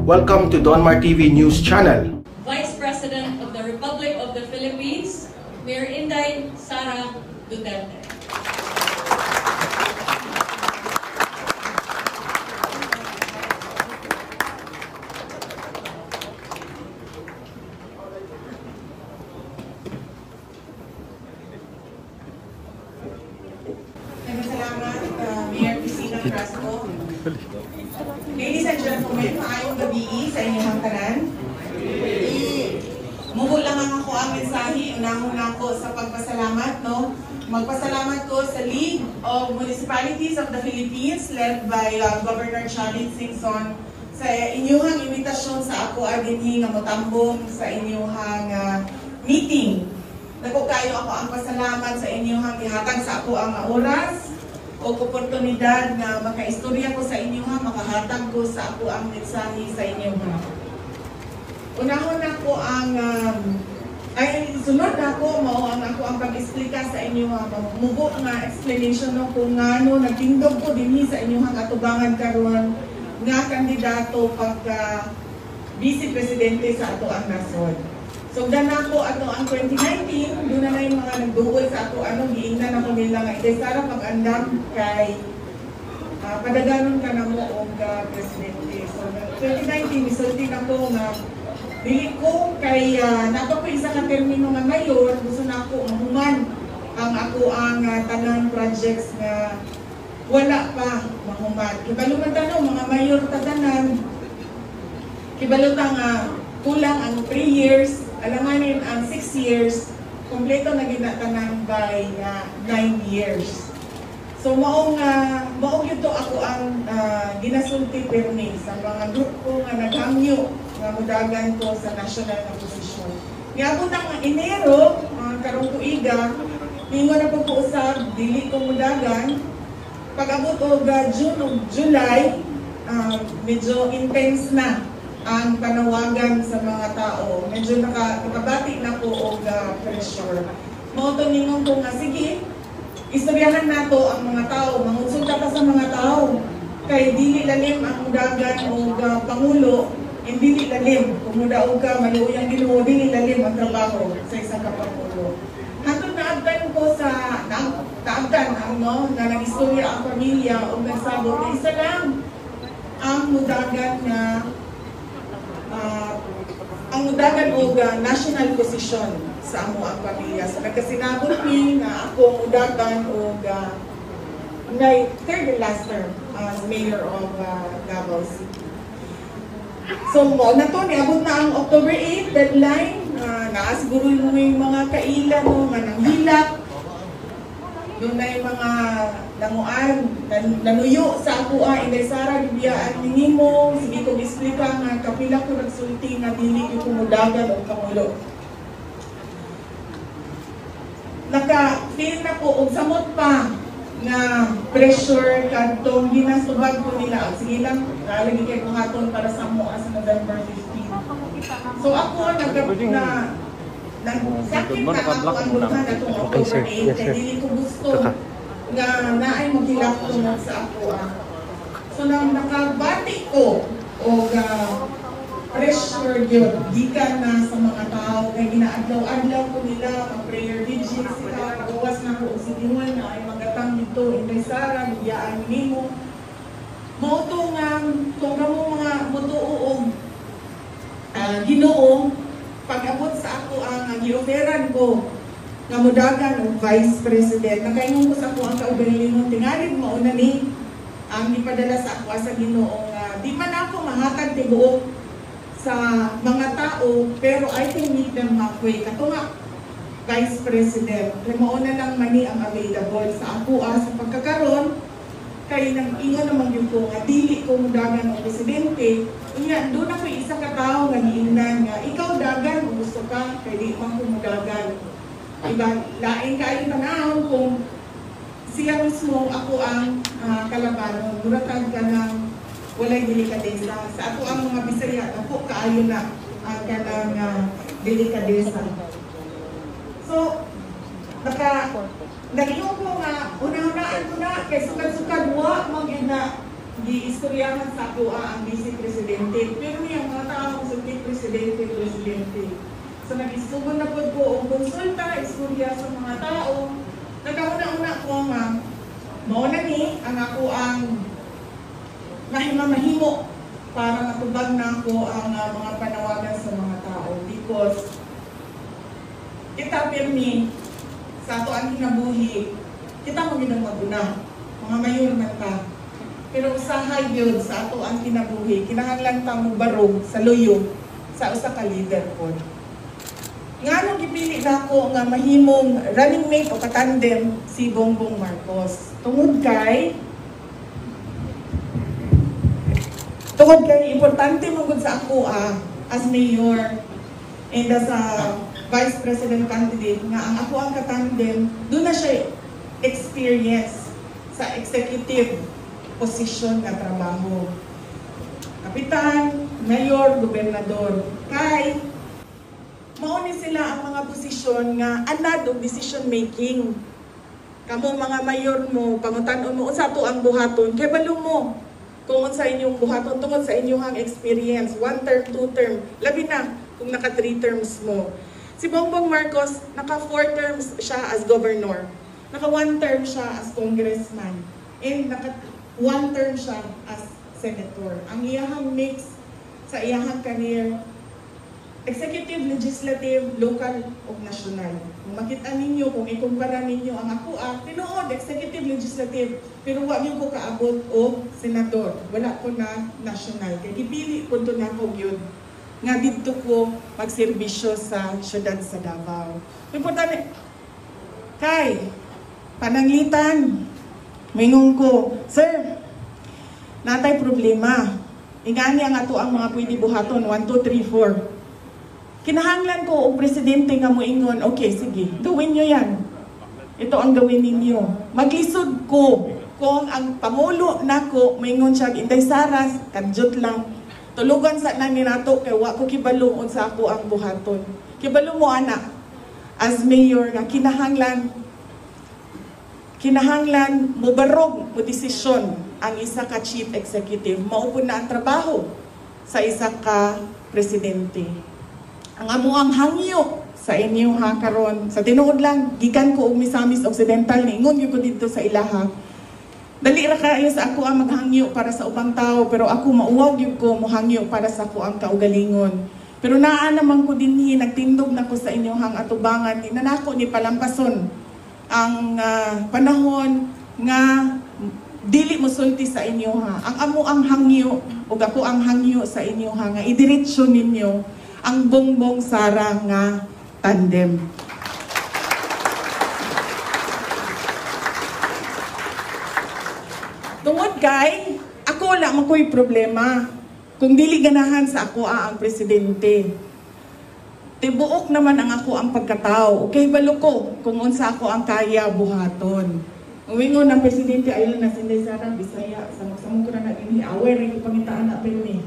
Welcome to Donmar TV News Channel. Vice President of the Republic of the Philippines, Mayor Inday Sara Duterte. Ladies and gentlemen, maayong gabi sa inyong tanan. Mubo lang ako ang mensahe, unang-una ko sa pagpasalamat, no? Magpasalamat ko sa League of Municipalities of the Philippines led by Governor Chavit Singson sa inyong invitasyon sa ako dinhi nga motambong sa inyong meeting. Dako kayo ako ang pasalamat sa inyong gihatag sa ako ang oras o oportunidad na makaistorya ko sa inyo makahatag ko sa ako ang mensahe sa inyo Unahon ako ang sunod ako mao ang ako ang pag-explika sa inyo mubo nga explanation no kung ngano nagtindog ko dinhi sa inyong atubangan karon nga kandidato pagka vice presidente sa ato ang nasod. So ako ato ang 2019, doon na yung mga nagdugol sa ato giingnan ako nila nga ito Sara pag-andam kay padaganon ka na mo og presidente. So 2019 misulti na ko nga dili ko kay nato ko isa ka termino nga mayor, gusto na ako mahuman ang ako ang tanan projects nga wala pa mahuman. Kibaluman tanong mga mayor tatanan. Kibalutan nga kulang ang 3 years. Alanganin ang 6 years, kompleto na ginatanan by 9 years. So maong ito ako ang ginasulti permi sa mga grupo nga naghangyo nga mudagan ko sa national na posisyon. Niabot ang Enero, karong tuiga, ningon na pagpuusab, dili ko mudagan. Pag-abot og June o July, medyo intense na ang panawagan sa mga tao. Medyo nakabati na po og pressure. Mauto ningon ko nga, sige, istoryahan nato ang mga tao, mangunsulta ka sa mga tao. Kay dili lalim ang mudagan og pangulo, dili lalim. Kung mudaog ka, maluoy ang Ginoo, dili lalim ang trabaho sa isang kapangulo. Hatod naabdan ko sa naabdan na nag-istorya ang pamilya o nagsabot na isa lang ang mudagan na ang mudagan o national position sa amo ang pamilya. So nagkasinabot ni na ako mudagan o third and last term as mayor of Davao City. So na to, niabot na ang October 8 deadline. Naasiguro mo yung mga kaila mo, manang hilak. Doon na yung mga languan, nanuyo sa ako Inday Sara, bibiyaan ninyo mo, sige ko explika nga kapila ko nagsulti nga dili ko kumudagan o kamulo. Naka-feel na ko og samot pa nga pressure kadtong ginasubad ko nila. Sige lang, lagi kay buhaton para sa mo sa November 15. So ako sakit na ako ang luha na itong October 8 kaya dili ko gusto nga naay maghilak tungod sa ako So nang nakabati ko o pressure yun gikan na sa mga tao kaya ginaadlaw-adlaw ko nila ang prayer vigil sila gawas na ko si Diwan na ay magatang dito Inday Sara biyaan nimo mauto nga kung kamo mga mutuo Ginoo pag-abot sa ako ang gioferan ko nga mudagan og vice president. Nakaingon ko sa ako ang kaugalingon tingalid mauna ni ang ipadala sa ako sa Ginoo nga di man ako mahatag tibuok sa mga tao pero I can meet them halfway. Kato nga vice president. Kaya mauna lang mani ang available sa ako sa pagkakaroon kay nang ingon naman yung ko nga dili ko mudagan og presidente. Unya doon ako isa ka tawo nga giingnan nga ikaw dagan kung gusto ka kay di man ko mudagan. Iba lain kayo tanahon kung siya mismo ako ang kalabanon. Muratag ka ng walay delikadesa. Sa ako ang mga Bisaya ako kaayo na ang kanang delikadesa. So nag-iong ko nga, unang-unaan ko na, kay sukad-sukad, wa, mag-ina, giistoryahan sa ako ang Vice Presidente. Pero niya mga tao sa Presidente. So nag-isugon na po ko ang konsulta, istorya sa mga tao. Nagkauna-una ko nga, mauna ni ang ako ang mahimo para matubag na ako ang mga panawagan sa mga tao. Because kita pirmi sa ato ang kinabuhi, kita mo ginamaguna, mga mayor man ta. Pero usahay yun sa ato ang kinabuhi, kinahanglan ta mo barog sa luyo sa usa ka leader po. Nga gipili na ako nga mahimong running mate o katandem si Bongbong Marcos. Tungod kay importante mong sa ako as mayor and as a vice president candidate nga ang ako ang katandem, doon na siya experience sa executive position nga trabaho. Kapitan, mayor, gobernador. Kay mauni sila ang mga posisyon nga anad og decision making. Kamo mga mayor mo, pangutan-on mo unsa to ang buhaton, kay balo mo kung unsa inyong buhaton tungod sa inyong experience, 1 term, 2 term, labi na kung naka 3 terms mo. Si Bongbong Marcos, naka 4 terms siya as governor, naka 1 term siya as congressman, and naka 1 term siya as senator. Ang iyahang mix sa iyahang career, executive, legislative, local, o national. Kung makita ninyo, kung ikumpara ninyo ang ako, tinuod, executive, legislative, pero wag yung ko kaabot o senador. Wala ko na national. Kaya gipili ko ito na ko yun. Nga dito ko magserbisyo sa syudad sa Davao. Importante, kay, pananglitan, mingon ko, sir, natay problema. Ingani ang ato ang mga pwede buhaton, 1, 2, 3, 4. Kinahanglan ko o presidente nga moingon, okay, sige, gawin nyo yan. Ito ang gawin ninyo. Maglisod ko kung ang pangulo nako moingon siya, Inday Sara, kadjot lang. Tulugan sa namin nato, kay wa ko kibalong sa ako ang buhaton. Kibalo mo anak, as mayor nga kinahanglan mo barog mo desisyon ang isa ka chief executive. Maupon na ang trabaho sa isa ka presidente. Ang amo ang hangyo sa inyo karon sa tinuod lang gikan ko og Misamis Occidental ningon gyud ko dito sa ilaha. Dali ra kayo sa ako ang maghangyo para sa ubang tao, pero ako mauwag gyud ko mohangyo para sa ako ang kaugalingon. Pero naa naman ko dinhi nagtindog na ko sa inyong atubangan, di na nako ni palampason ang panahon nga dili mo sulti sa inyo Ang amo ang hangyo ug ako ang hangyo sa inyo nga idiretso ninyo ang Bongbong Sara nga tandem. Tungod kay, ako wala man ko'y problema kung dili ganahan sa ako ang presidente. Tibuok naman ang ako ang pagkatao. Okay, balo ko kung unsa ako ang kaya buhaton. Uwingon ng presidente, ayun na Inday Sara, Bisaya, samok-samok ko na naging aware rin pangitaan na pirmi.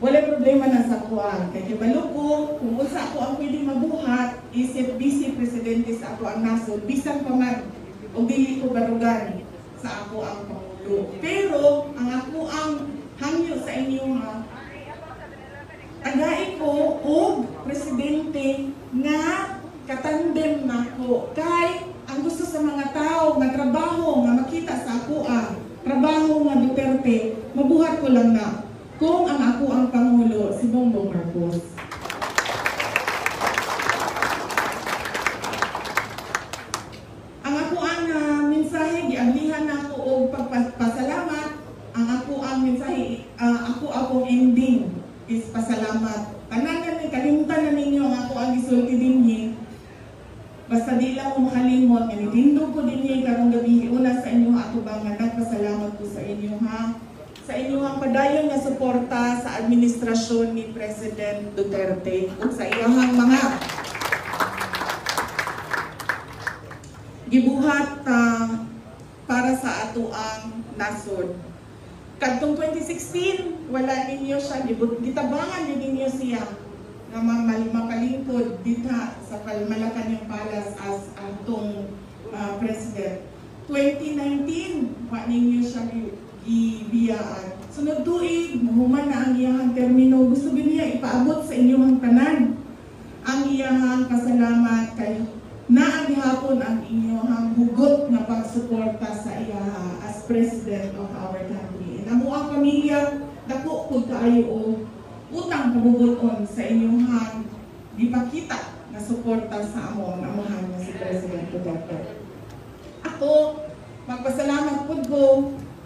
Wala problema na sa kuan. Kaya balo ko, kung unsa ako ang pwede mabuhat, isip vice presidente sa ako ang nasod, bisan pa man, o dili ko barugan sa ako ang pangulo. Pero, ang ako ang hangyo sa inyo tagay ko og presidente nga katandem nako. Kay, ang gusto sa mga tao, nga trabaho, nga makita sa ako trabaho nga Duterte, mabuhat ko lang na. Kung ang ako ang Pangulo, si Bongbong Marcos. Ang ako ang mensahe, giablihan na ako o pagpasalamat. Ang ako ang mensahe, ako akong ending is pasalamat. Tanan kalimutan na ninyo ang ako ang isulti dinhi. Basta di lang mo makalimot, nitindog ko dinhi karong gabi una sa inyo atubangan. Nagpasalamat ko sa inyo sa inyong padayon nga suporta sa administrasyon ni President Duterte ug sa iyang mga gibuhat para sa ato ang nasod. Kadtong 2016, wala ninyo siya, gitabangan ninyo siya nga mapalingkod dita sa Malacanang Palace as atong President. 2019, wa ninyo siya gibiyaan. Sunod tuig, mahuman na ang iyahang termino. Gusto niya ipaabot sa inyong tanan ang iyahang pasalamat kay naagihapon ang inyong hugot na pagsuporta sa iya as President of our country. And amo ang pamilya, dako pud kaayo o utang kabubuton sa inyong gipakita na suporta sa among amahan nga si President Duterte. Ako, magpasalamat pud ko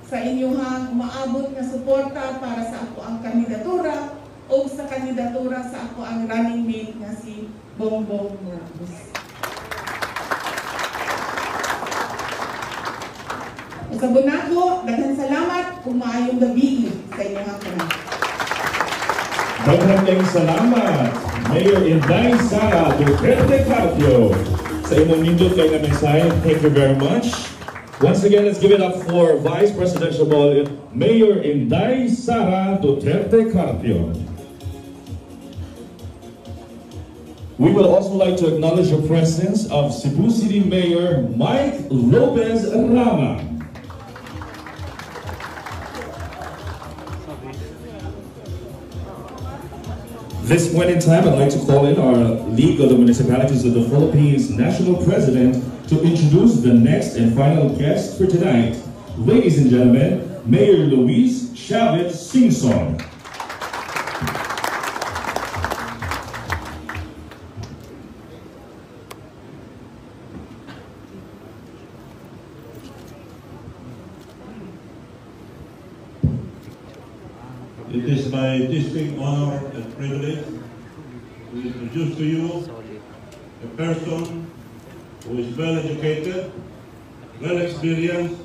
sa inyong umaabot na suporta para sa ako ang kandidatura o sa kandidatura sa ako ang running mate nga si Bongbong Marcos. Sa bunako, daghang salamat kung maayong gabi sa inyong kanan. Daghang salamat, Mayor Inday Sara Duterte Carpio. Sa imong nindot kay nga mensahe, thank you very much. Once again, let's give it up for Vice Presidential Mayor Inday Sara Duterte Carpio. We would also like to acknowledge the presence of Cebu City Mayor Mike Lopez Rama. This point in time, I'd like to call in our League of the Municipalities of the Philippines National President to introduce the next and final guest for tonight. Ladies and gentlemen, Mayor Luis Chavez Singson. It is my distinct honor and privilege to introduce to you a person who is well educated, well experienced,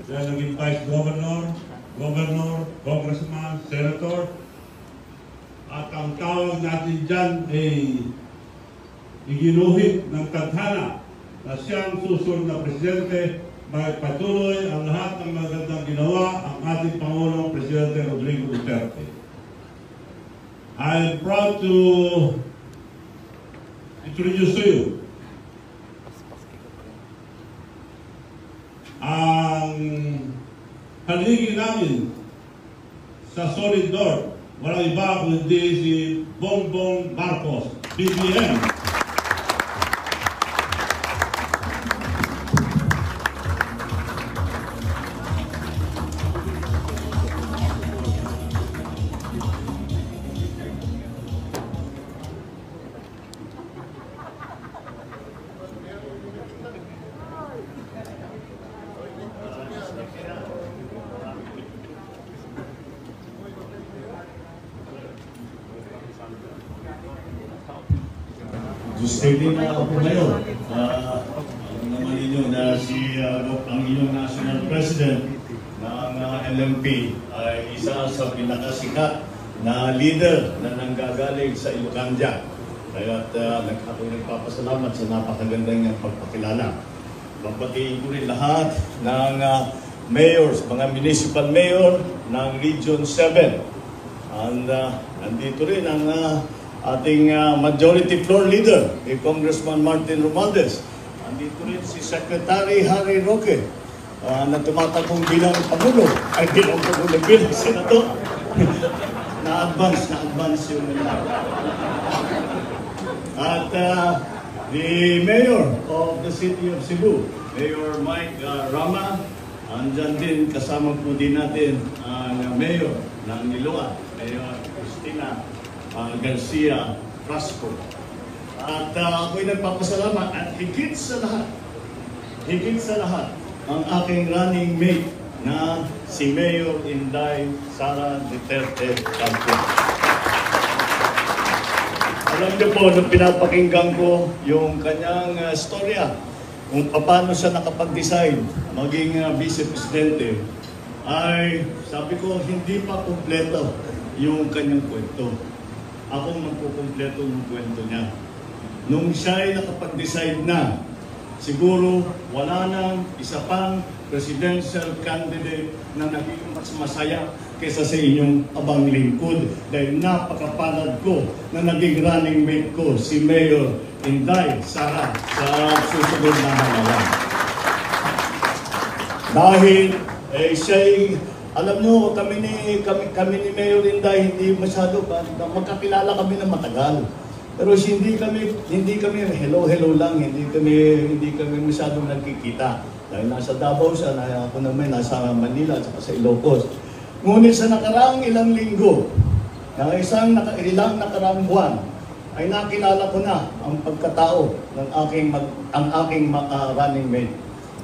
dahil naging Vice Governor, Congressman, Senator, at ang tawag natin dyan ay iginuhit ng tadhana na siyang susunod na presidente. Magpatuloy ang lahat ng magandang ginawa ang ating Pangulong Presidente Rodrigo Duterte. I am proud to introduce to you ang haligi namin sa Solid North. Walang iba kundi si Bongbong Marcos, BBM. Stating na ako po ngayon, alam naman ninyo na ang inyong National President ng LMP ay isa sa pinakasikat na leader na nanggagaling sa Ilocanda. Kaya ako nagpapasalamat sa napakagandang niyang pagpakilala. Babatiin ko rin lahat ng mayors, mga municipal mayor ng Region 7. And nandito rin ang ating majority floor leader, Congressman Martin Romualdez. Andito rin si Secretary Harry Roque, na tumatakong bilang Pangulo, ay bilang Senator. na-advance yung nila. At the Mayor of the City of Cebu, Mayor Mike Rama, andyan din, kasama po din natin ang Mayor ng Niloa, Mayor Cristina Garcia Frasco. At ako'y nagpapasalamat at higit sa lahat, ang aking running mate na si Mayor Inday Sara Duterte Carpio. Alam niyo po, nung pinapakinggan ko yung kanyang storya, kung paano siya nakapag-decide maging vice-presidente, ay sabi ko, hindi pa kumpleto yung kanyang kwento. Ako magkukumpleto ng kwento niya. Nung siya ay nakapag-decide na, siguro wala nang isa pang presidential candidate na naging mas masaya kaysa sa inyong abang lingkod. Dahil napakapalad ko na naging running mate ko si Mayor Inday Sara sa susunod na halalan. Dahil Siya'y, alam nyo, kami ni Mayor Inday, hindi masyado, magkakilala kami ng matagal. Pero hindi kami hello lang, hindi kami masyadong nagkikita. Dahil nasa Davao siya, ako naman nasa Manila at sa Ilocos. Ngunit sa nakaraang ilang linggo, ilang nakaraang buwan, ay nakilala ko na ang pagkatao ng aking running mate.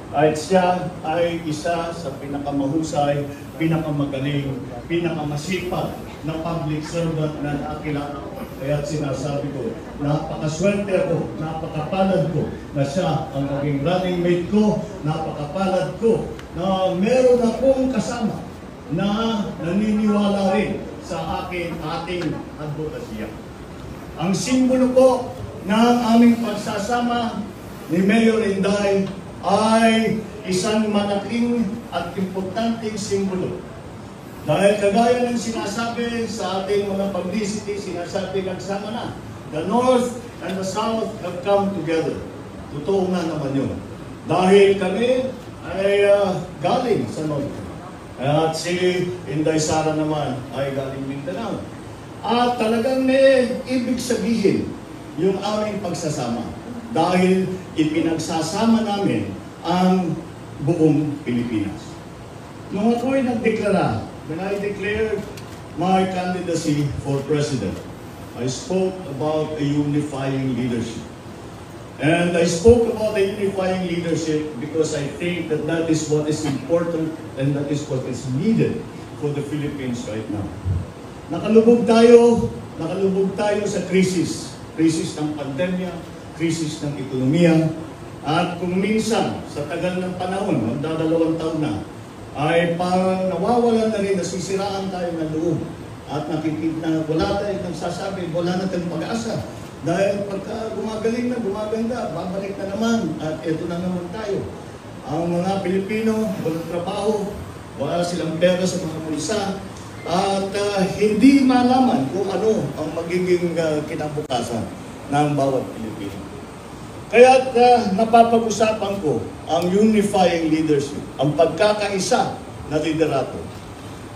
At siya ay isa sa pinakamahusay, pinakamagaling, pinakamasipag na public servant na nakilala ko. Kaya sinasabi ko, napakaswerte ako, napakapalad ko na siya ang naging running mate ko, napakapalad ko na meron akong kasama na naniniwala rin sa ating advokasya. Ang simbolo po ng aming pagsasama ni Mayor Inday ay isang malaking at importanteng simbolo. Dahil kagaya ng sinasabi sa ating mga publicity, sinasabi nagsama na, the North and the South have come together. Totoo nga naman yun. Dahil kami ay galing sa North. At si Inday Sara naman ay galing Mindanao. At talagang may ibig sabihin yung aming pagsasama. Dahil ipinagsasama namin ang buong Pilipinas. Nung ako'y nagdeklara, when I declared my candidacy for president, I spoke about a unifying leadership. And I spoke about a unifying leadership because I think that that is what is important and that is what is needed for the Philippines right now. Nakalubog tayo sa krisis ng pandemya, krisis ng ekonomiya, at kung minsan sa tagal ng panahon, magdadalawang taon na, ay parang nawawalan na rin, nasisiraan tayo ng loob. At nakikita na wala tayo nagsasabi, wala na tayong pag-asa. Dahil pagka gumagaling na, gumaganda, babalik na naman. At ito na naman tayo. Ang mga Pilipino, walang trabaho, wala silang pera sa mga bulsa, at hindi malaman kung ano ang magiging kinabukasan ng bawat Pilipino. Kaya napapag-usapan ko ang unifying leadership, ang pagkakaisa na liderato,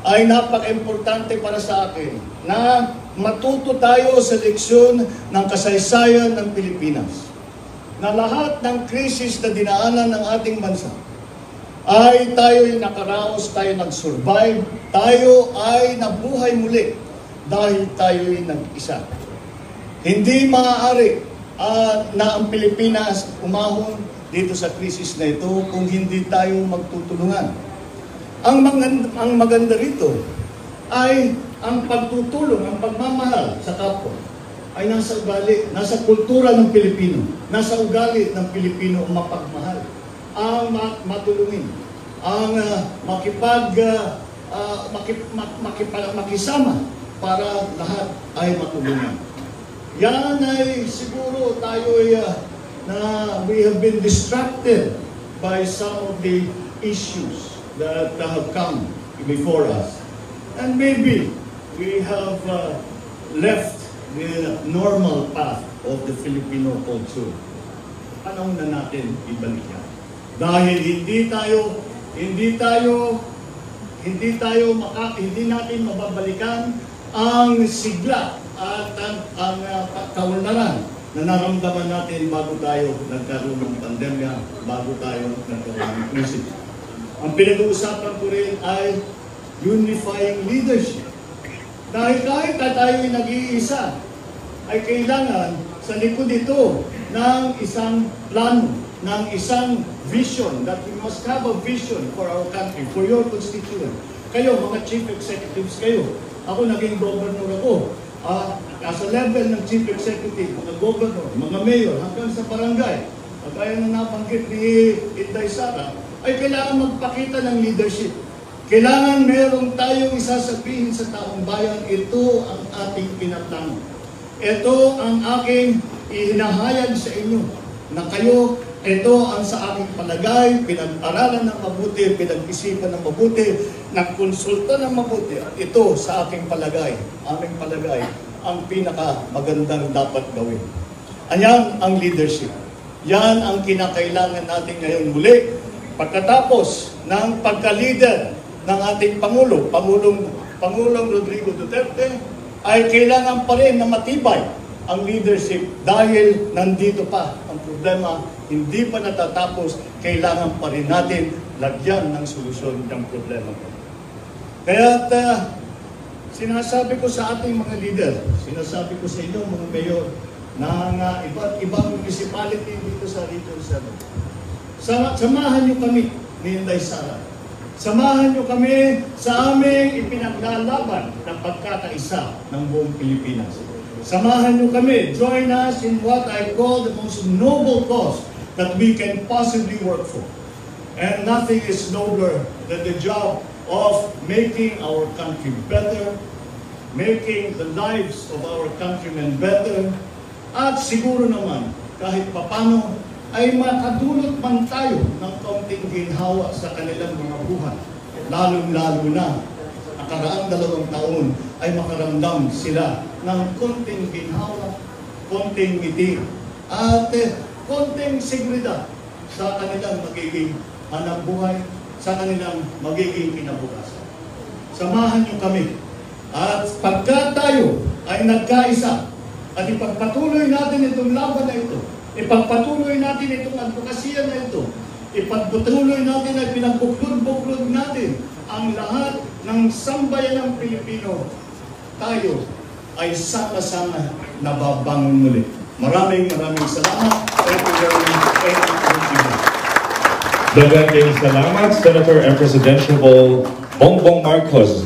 ay napaka-importante para sa akin na matuto tayo sa leksyon ng kasaysayan ng Pilipinas. Na lahat ng krisis na dinaanan ng ating bansa ay tayo'y nakaraos, tayo nag-survive, tayo ay nabuhay muli dahil tayo'y nag-isa. Hindi maaari na ang Pilipinas umahon dito sa krisis na ito kung hindi tayo magtutulungan. Ang maganda rito ay ang pagtutulong, ang pagmamahal sa kapwa ay nasa ugali, nasa kultura ng Pilipino, nasa ugali ng Pilipino ang mapagmahal, ang matulungin, ang makisama para lahat ay matulungan. Yan ay siguro tayo we have been distracted by some of the issues that have come before us. And maybe we have left the normal path of the Filipino culture. Panahon na natin ibalik yan. Dahil hindi natin mababalikan ang sigla at ang kaunlaran na naramdaman natin bago tayo nagkaroon ng pandemya, bago tayo nagkaroon ng krisis. Ang pinag-uusapan ko rin ay unifying leadership. Dahil kahit na tayo'y nag-iisa, ay kailangan sa likod ito ng isang plano, ng isang vision, that we must have a vision for our country, for your constituent. Kayo, mga chief executives kayo. Ako naging governor ako. Sa level ng chief executive, mga governor, mga mayor, hanggang sa barangay, at kaya na nabanggit ni Inday Sara, ay kailangan magpakita ng leadership. Kailangan meron tayong isasabihin sa taong bayan, ito ang ating pinaplano. Ito ang aking ihinahayag sa inyo, na kayo, ito ang sa aking palagay, pinag-aralan ng mabuti, pinag-isipan ng mabuti, nagkonsulta ng mabuti. At ito sa aking palagay, aming palagay, ang pinaka-magandang dapat gawin. Ayan ang leadership. Yan ang kinakailangan natin ngayon muli pagkatapos ng pagka-leader ng ating Pangulong Rodrigo Duterte, ay kailangan pa rin na matibay ang leadership dahil nandito pa ang problema, hindi pa natatapos, kailangan pa rin natin lagyan ng solusyon ng problema. Kaya sinasabi ko sa ating mga leader, sinasabi ko sa inyo mga mayor ng iba't ibang municipality dito sa Region 7. Samahan niyo kami ni Inday Sara. Samahan niyo kami sa aming ipinaglalaban na pagkakaisa ng buong Pilipinas. Samahan niyo kami. Join us in what I call the most noble cause that we can possibly work for. And nothing is nobler than the job of making our country better, making the lives of our countrymen better, at siguro naman, kahit papano, ay makadulot man tayo ng kaunting ginhawa sa kanilang mga buhay. Lalong-lalo na, nakaraang 2 taon ay makaramdam sila ng konting ginhawa, konting ngiti, at konting seguridad sa kanilang magiging hanap buhay, sa kanilang magiging kinabukasan. Samahan niyo kami. At pagka tayo ay nagkaisa at ipagpatuloy natin itong laban na ito, ipagpatuloy natin itong advokasya na ito, ipagpatuloy natin at pinagbuklod-buklod natin ang lahat ng sambayan ng Pilipino, tayo ay sama-sama nababangon muli. Maraming salamat. Thank you very much. Thank you. Daghang salamat, Senator and Presidential Bongbong Marcos.